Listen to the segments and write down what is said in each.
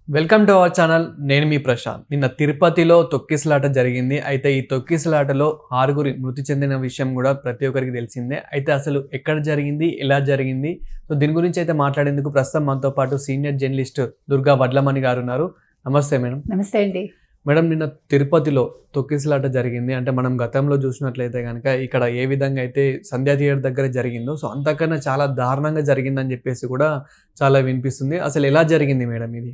Welcome to our channel. నేను మీ ప్రశాంత్. నిన్న తిరుపతిలో తొక్కిసలాట జరిగింది. అయితే ఈ తొక్కిసలాటలో 6 మృతి చెందిన విషయం కూడా ప్రతి ఒక్కరికి తెలిసిందే. అయితే అసలు ఎక్కడ జరిగింది, ఎలా జరిగింది, సో దీని గురించి అయితే మాట్లాడేందుకు ప్రస్తుతం మనతో పాటు సీనియర్ జర్నలిస్ట్ దుర్గా వడ్లమణి గారు ఉన్నారు. నమస్తే మేడం. నమస్తే అండి. మేడం, నిన్న తిరుపతిలో తొక్కిసలాట జరిగింది. అంటే మనం గతంలో చూసినట్లయితే కనుక ఇక్కడ ఏ విధంగా అయితే సంధ్యా థియేటర్ దగ్గర జరిగిందో, సో అంతకన్నా చాలా దారుణంగా జరిగిందని చెప్పేసి కూడా చాలా వినిపిస్తుంది. అసలు ఎలా జరిగింది మేడం ఇది?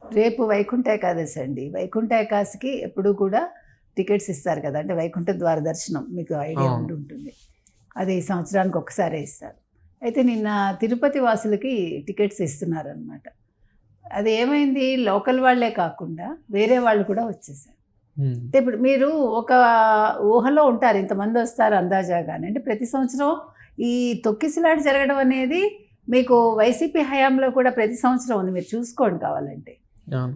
రేపు వైకుంఠ ఏకాదశి అండి. వైకుంఠ ఏకాదశికి ఎప్పుడు కూడా టికెట్స్ ఇస్తారు కదా, అంటే వైకుంఠ ద్వార దర్శనం మీకు ఐడియా ఉంటుంది. అది సంవత్సరానికి ఒక్కసారే ఇస్తారు. అయితే నిన్న తిరుపతి వాసులకి టికెట్స్ ఇస్తున్నారనమాట. అది ఏమైంది, లోకల్ వాళ్ళే కాకుండా వేరే వాళ్ళు కూడా వచ్చేసారు. అంటే ఇప్పుడు మీరు ఒక ఊహలో ఉంటారు, ఇంతమంది వస్తారు అందాజాగానే. అంటే ప్రతి సంవత్సరం ఈ తొక్కిసలాట జరగడం అనేది మీకు వైసీపీ హయాంలో కూడా ప్రతి సంవత్సరం ఉంది. మీరు చూసుకోండి కావాలంటే.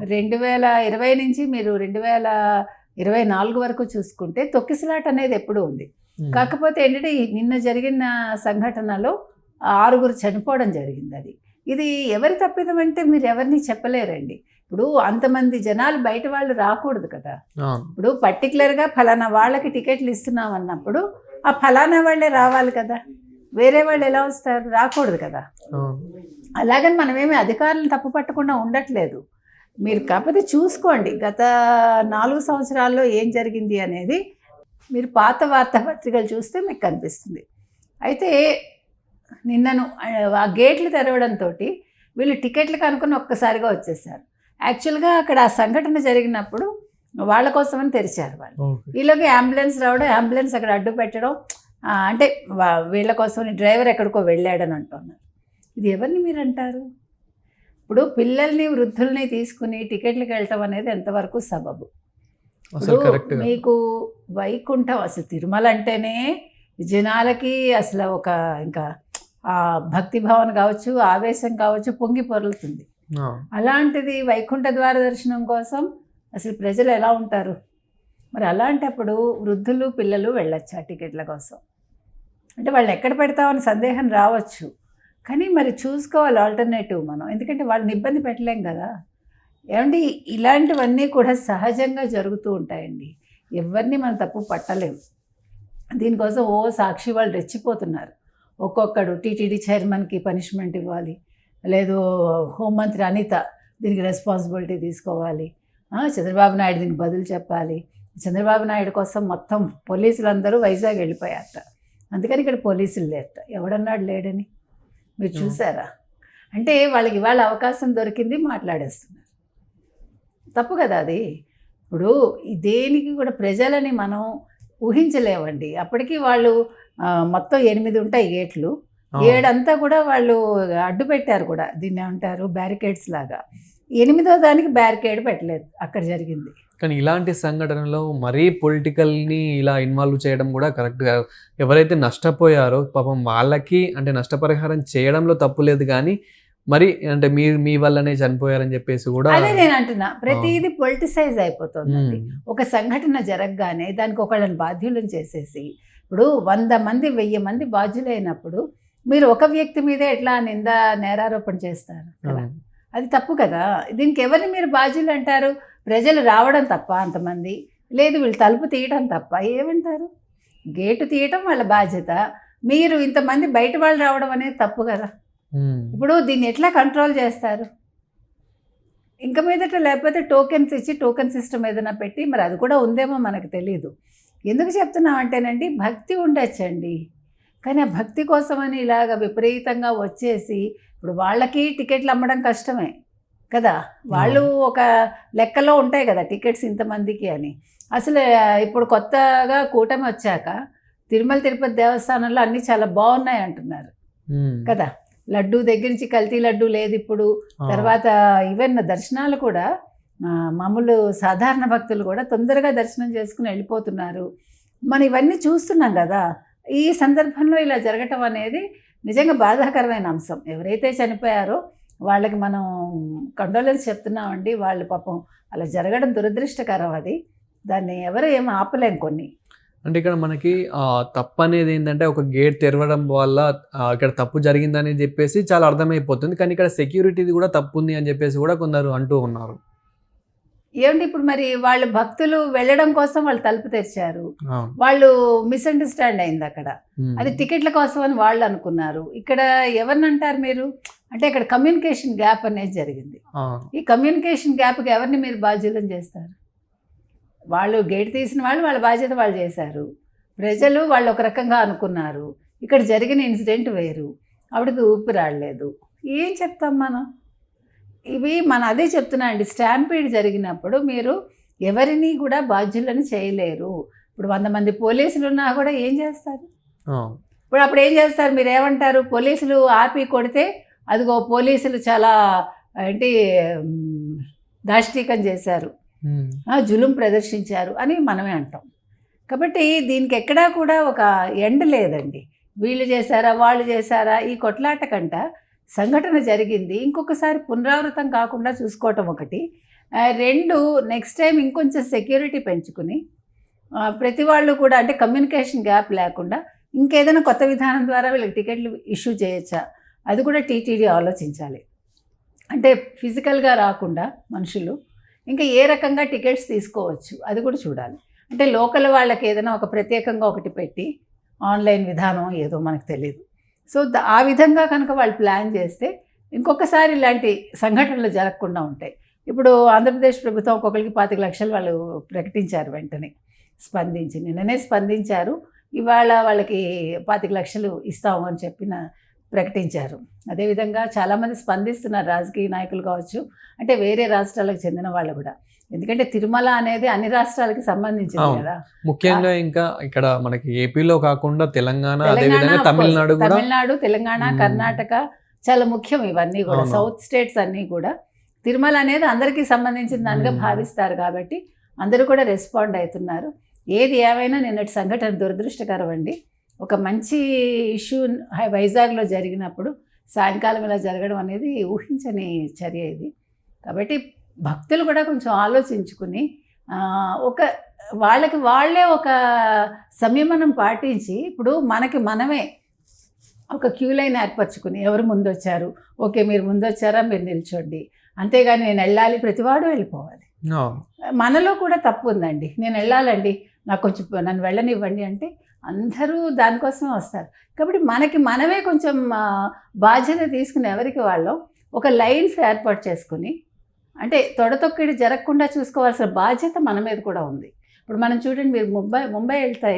2020 నుంచి మీరు 2024 వరకు చూసుకుంటే తొక్కిసలాట అనేది ఎప్పుడూ ఉంది. కాకపోతే ఏంటంటే నిన్న జరిగిన సంఘటనలో 6 చనిపోవడం జరిగింది. ఇది ఎవరి తప్పిదం అంటే మీరు ఎవరిని చెప్పలేరండి. ఇప్పుడు అంతమంది జనాలు బయట వాళ్ళు రాకూడదు కదా. ఇప్పుడు పర్టికులర్గా ఫలానా వాళ్ళకి టికెట్లు ఇస్తున్నాం అన్నప్పుడు ఆ ఫలానా వాళ్ళే రావాలి కదా, వేరే వాళ్ళు ఎలా వస్తారు? రాకూడదు కదా. అలాగని మనమేమి అధికారులను తప్పు పట్టకుండా ఉండట్లేదు. మీరు కాకపోతే చూసుకోండి గత 4 సంవత్సరాల్లో ఏం జరిగింది అనేది. మీరు పాత వార్తాపత్రికలు చూస్తే మీకు కనిపిస్తుంది. అయితే నిన్నను ఆ గేట్లు తెరవడంతో వీళ్ళు టికెట్లు కనుక్కొని ఒక్కసారిగా వచ్చేసారు. యాక్చువల్గా అక్కడ ఆ సంఘటన జరిగినప్పుడు వాళ్ళ కోసమని తెరిచారు వాళ్ళు. వీళ్ళకి అంబులెన్స్ రావడం, అంబులెన్స్ అక్కడ అడ్డు పెట్టడం, అంటే వీళ్ళ కోసమని డ్రైవర్ ఎక్కడికో వెళ్ళాడని అంటున్నారు. ఇది ఎవరిని మీరు అంటారు? ఇప్పుడు పిల్లల్ని వృద్ధుల్ని తీసుకుని టికెట్లకు వెళ్ళటం అనేది ఎంతవరకు సబబు? మీకు వైకుంఠం అసలు తిరుమల అంటేనే జనాలకి అసలు ఒక ఇంకా భక్తి భావన కావచ్చు, ఆవేశం కావచ్చు, పొంగి పొర్లుతుంది. అలాంటిది వైకుంఠ ద్వార దర్శనం కోసం అసలు ప్రజలు ఎలా ఉంటారు? మరి అలాంటప్పుడు వృద్ధులు పిల్లలు వెళ్ళొచ్చు ఆ టికెట్ల కోసం. అంటే వాళ్ళని ఎక్కడ పెడతామని సందేహం రావచ్చు, కానీ మరి చూసుకోవాలి ఆల్టర్నేటివ్ మనం. ఎందుకంటే వాళ్ళని ఇబ్బంది పెట్టలేం కదా. ఏమండి, ఇలాంటివన్నీ కూడా సహజంగా జరుగుతూ ఉంటాయండి. ఎవరిని మనం తప్పు పట్టలేము. దీనికోసం సాక్షి వాళ్ళు రెచ్చిపోతున్నారు. ఒక్కొక్కడు టీటీడీ చైర్మన్కి పనిష్మెంట్ ఇవ్వాలి, లేదు హోంమంత్రి అనిత దీనికి రెస్పాన్సిబిలిటీ తీసుకోవాలి, చంద్రబాబు నాయుడు దీనికి బదులు చెప్పాలి. చంద్రబాబు నాయుడు కోసం మొత్తం పోలీసులందరూ వైజాగ్ వెళ్ళిపోయారట. అందుకని ఇక్కడ పోలీసులు లేరట. ఎవడన్నాడు లేడని? మీరు చూసారా? అంటే వాళ్ళకి ఇవాళ అవకాశం దొరికింది, మాట్లాడేస్తున్నారు. తప్పు కదా అది. ఇప్పుడు దేనికి కూడా ప్రజలని మనం ఊహించలేమండి. అప్పటికి వాళ్ళు మొత్తం 8 ఉంటాయి గేట్లు, 7 అంతా కూడా వాళ్ళు అడ్డు పెట్టారు కూడా. దీన్ని ఏమంటారు, బ్యారికేడ్స్ లాగా. 8వ దానికి బ్యారికేడ్ పెట్టలేదు. అక్కడ జరిగింది. కానీ ఇలాంటి సంఘటనలో మరీ పొలిటికల్ని ఇలా ఇన్వాల్వ్ చేయడం కూడా కరెక్ట్ కాదు. ఎవరైతే నష్టపోయారో పాపం వాళ్ళకి అంటే నష్టపరిహారం చేయడంలో తప్పు లేదు, కానీ మరి అంటే మీ వల్లనే చనిపోయారని చెప్పేసి కూడా అదే నేను అంటున్నా. ప్రతిదీ పొలిటిసైజ్ అయిపోతుంది. ఒక సంఘటన జరగగానే దానికి ఒకళ్ళని బాధ్యులను చేసేసి, ఇప్పుడు 100 మంది 1000 మంది బాధ్యులైనప్పుడు మీరు ఒక వ్యక్తి మీదే ఎట్లా నేరారోపణ చేస్తారు కదా, అది తప్పు కదా. దీనికి ఎవరిని మీరు బాధ్యులు అంటారు? ప్రజలు రావడం తప్ప అంతమంది, లేదు వీళ్ళు తలుపు తీయడం తప్ప ఏమంటారు? గేటు తీయటం వాళ్ళ బాధ్యత. మీరు ఇంతమంది బయట వాళ్ళు రావడం అనేది తప్పు కదా. ఇప్పుడు దీన్ని ఎట్లా కంట్రోల్ చేస్తారు? ఇంక మీదట లేకపోతే టోకెన్స్ ఇచ్చి టోకెన్ సిస్టమ్ ఏదైనా పెట్టి, మరి అది కూడా ఉందేమో మనకు తెలీదు. ఎందుకు చెప్తున్నామంటేనండి, భక్తి ఉండొచ్చండి, కానీ ఆ భక్తి కోసమని ఇలాగ విపరీతంగా వచ్చేసి ఇప్పుడు వాళ్ళకి టికెట్లు అమ్మడం కష్టమే కదా. వాళ్ళు ఒక లెక్కలో ఉంటాయి కదా టికెట్స్ ఇంతమందికి అని. అసలు ఇప్పుడు కొత్తగా కూటమి వచ్చాక తిరుమల తిరుపతి దేవస్థానంలో అన్నీ చాలా బాగున్నాయి అంటున్నారు కదా. లడ్డు దగ్గర నుంచి కల్తీ లడ్డు లేదు ఇప్పుడు. తర్వాత ఈవెన్ దర్శనాలు కూడా మామూలు సాధారణ భక్తులు కూడా తొందరగా దర్శనం చేసుకుని వెళ్ళిపోతున్నారు. మనం ఇవన్నీ చూస్తున్నాం కదా. ఈ సందర్భంలో ఇలా జరగటం అనేది నిజంగా బాధాకరమైన అంశం. ఎవరైతే చనిపోయారో వాళ్ళకి మనం కండోలెన్స్ చెప్తున్నామండి. వాళ్ళు పాపం అలా జరగడం దురదృష్టకరం. అది దాన్ని ఎవరు ఏం ఆపలేం కొన్ని. అంటే ఇక్కడ మనకి తప్పు అనేది ఏంటంటే ఒక గేట్ తెరవడం వల్ల ఇక్కడ తప్పు జరిగిందని చెప్పేసి చాలా అర్థమైపోతుంది. కానీ ఇక్కడ సెక్యూరిటీది కూడా తప్పు ఉంది అని చెప్పేసి కూడా కొందరు అంటూ ఉన్నారు. ఏమంటే ఇప్పుడు మరి వాళ్ళు భక్తులు వెళ్ళడం కోసం వాళ్ళు తలుపు తెరిచారు, అవును. వాళ్ళు మిస్అండర్స్టాండ్ అయింది అక్కడ. ఉమ్. అది టికెట్ల కోసం అని వాళ్ళు అనుకున్నారు. ఇక్కడ ఎవరిని అంటారు మీరు? అంటే ఇక్కడ కమ్యూనికేషన్ గ్యాప్ అనేది జరిగింది. ఆ, ఈ కమ్యూనికేషన్ గ్యాప్కి ఎవరిని మీరు బాధ్యులను చేస్తారు? వాళ్ళు గేట్ తీసిన వాళ్ళు వాళ్ళ బాధ్యత వాళ్ళు చేశారు, ప్రజలు వాళ్ళు ఒక రకంగా అనుకున్నారు. ఇక్కడ జరిగిన ఇన్సిడెంట్ వేరు, ఆవిడకి ఊపిరాడలేదు. ఏం చెప్తాం మనం? ఇవి మన అదే చెప్తున్నా అండి, స్టాంపీడ్ జరిగినప్పుడు మీరు ఎవరిని కూడా బాధ్యులను చేయలేరు. ఇప్పుడు 100 మంది పోలీసులు ఉన్నా కూడా ఏం చేస్తారు? ఆ, ఇప్పుడు అప్పుడు ఏం చేస్తారు? మీరు ఏమంటారు? పోలీసులు ఆపి కొడితే అదిగో పోలీసులు చాలా ఏంటి దాష్టీకం చేశారు, ఉమ్. జులుం ప్రదర్శించారు అని మనమే అంటాం. కాబట్టి దీనికి ఎక్కడా కూడా ఒక ఎండ్ లేదండి. వీళ్ళు చేశారా వాళ్ళు చేశారా ఈ కొట్లాట కంట సంఘటన జరిగింది ఇంకొకసారి పునరావృతం కాకుండా చూసుకోవటం ఒకటి. 2 నెక్స్ట్ టైం ఇంకొంచెం సెక్యూరిటీ పెంచుకుని ప్రతి వాళ్ళు కూడా అంటే కమ్యూనికేషన్ గ్యాప్ లేకుండా ఇంకేదైనా కొత్త విధానం ద్వారా వీళ్ళకి టికెట్లు ఇష్యూ చేయొచ్చా, అది కూడా టీటీడీ ఆలోచించాలి. అంటే ఫిజికల్గా రాకుండా మనుషులు ఇంకా ఏ రకంగా టికెట్స్ తీసుకోవచ్చు అది కూడా చూడాలి. అంటే లోకల్ వాళ్ళకి ఏదైనా ఒక ప్రత్యేకంగా ఒకటి పెట్టి ఆన్లైన్ విధానం ఏదో మనకు తెలియదు. సో ఆ విధంగా కనుక వాళ్ళు ప్లాన్ చేస్తే ఇంకొకసారి ఇలాంటి సంఘటనలు జరగకుండా ఉంటాయి. ఇప్పుడు ఆంధ్రప్రదేశ్ ప్రభుత్వం ఒక్కొక్కరికి 25 లక్షలు వాళ్ళు ప్రకటించారు, వెంటనే స్పందించి నిన్ననే స్పందించారు. ఇవాళ వాళ్ళకి 25 లక్షలు ఇస్తాము అని ప్రకటించారు. అదేవిధంగా చాలామంది స్పందిస్తున్నారు, రాజకీయ నాయకులు కావచ్చు, అంటే వేరే రాష్ట్రాలకు చెందిన వాళ్ళు కూడా. ఎందుకంటే తిరుమల అనేది అన్ని రాష్ట్రాలకి సంబంధించింది కదా. ముఖ్యంగా ఇంకా ఇక్కడ మనకి ఏపీలో కాకుండా తెలంగాణ, అదేవిధంగా తమిళనాడు కూడా, తమిళనాడు, తెలంగాణ, కర్ణాటక చాలా ముఖ్యం. ఇవన్నీ కూడా సౌత్ స్టేట్స్ అన్నీ కూడా తిరుమల అనేది అందరికీ సంబంధించిన దానిగా భావిస్తారు కాబట్టి అందరూ కూడా రెస్పాండ్ అవుతున్నారు. ఏది ఏమైనా నిన్నటి సంఘటన దురదృష్టకరం అండి. ఒక మంచి ఇష్యూ వైజాగ్లో జరిగినప్పుడు సాయంకాలం ఇలా జరగడం అనేది ఊహించని చర్య ఇది. కాబట్టి భక్తులు కూడా కొంచెం ఆలోచించుకుని ఒక వాళ్ళే ఒక సంయమనం పాటించి, ఇప్పుడు మనకి మనమే ఒక క్యూ లైన్ ఏర్పరచుకుని ఎవరు ముందు వచ్చారు, ఓకే మీరు ముందు వచ్చారా మీరు నిల్చోండి, అంతేగాని నేను వెళ్ళాలి ప్రతివాడు వెళ్ళిపోవాలి. మనలో కూడా తప్పు ఉందండి, నేను వెళ్ళాలండి నాకు కొంచెం నన్ను వెళ్ళనివ్వండి అంటే అందరూ దానికోసమే వస్తారు. కాబట్టి మనకి మనమే కొంచెం బాధ్యత తీసుకుని ఎవరికి వాళ్ళం ఒక లైన్స్ ఏర్పాటు చేసుకుని, అంటే తొడతొక్కిడి జరగకుండా చూసుకోవాల్సిన బాధ్యత మన మీద కూడా ఉంది. ఇప్పుడు మనం చూడండి, మీరు ముంబై వెళ్తే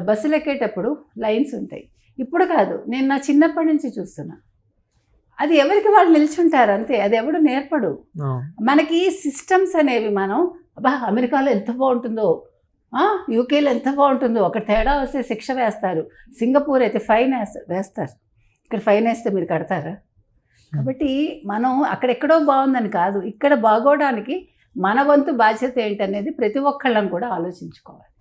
బస్సులు ఎక్కేటప్పుడు లైన్స్ ఉంటాయి. ఇప్పుడు కాదు, నేను నా చిన్నప్పటి నుంచి చూస్తున్నా. అది ఎవరికి వాళ్ళు నిల్చుంటారు అంతే, అది ఎవడు నేర్పడు. మనకి సిస్టమ్స్ అనేవి మనం అమెరికాలో ఎంత బాగుంటుందో, యూకేలో ఎంత బాగుంటుందో, ఒక తేడా వస్తే శిక్ష వేస్తారు, సింగపూర్ అయితే ఫైన్ వేస్తారు, ఇక్కడ ఫైన్ వేస్తే మీరు కడతారా? కాబట్టి మనం అక్కడెక్కడో బాగుందని కాదు, ఇక్కడ బాగోవడానికి మన వంతు బాధ్యత ఏంటనేది ప్రతి ఒక్కళ్ళని కూడా ఆలోచించుకోవాలి.